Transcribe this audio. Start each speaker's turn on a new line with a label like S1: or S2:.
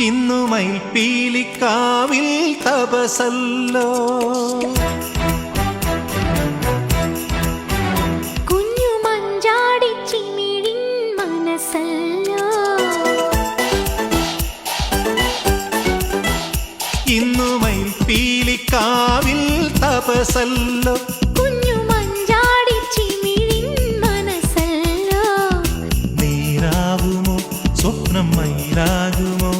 S1: ഇന്നു മയിൽപ്പീലിക്കാവിൽ തപസല്ലോ.
S2: കുഞ്ഞു മഞ്ചാടി ചിമിഴിൻ മനസ്സല്ലോ.
S1: ഇന്നു മയിൽപ്പീലിക്കാവിൽ തപസല്ലോ.
S2: കുഞ്ഞു മഞ്ചാടി ചിമിഴിൻ മനസ്സല്ലോ.
S1: നീരാകുമോ സ്വപ്നം മയിലാകുമോ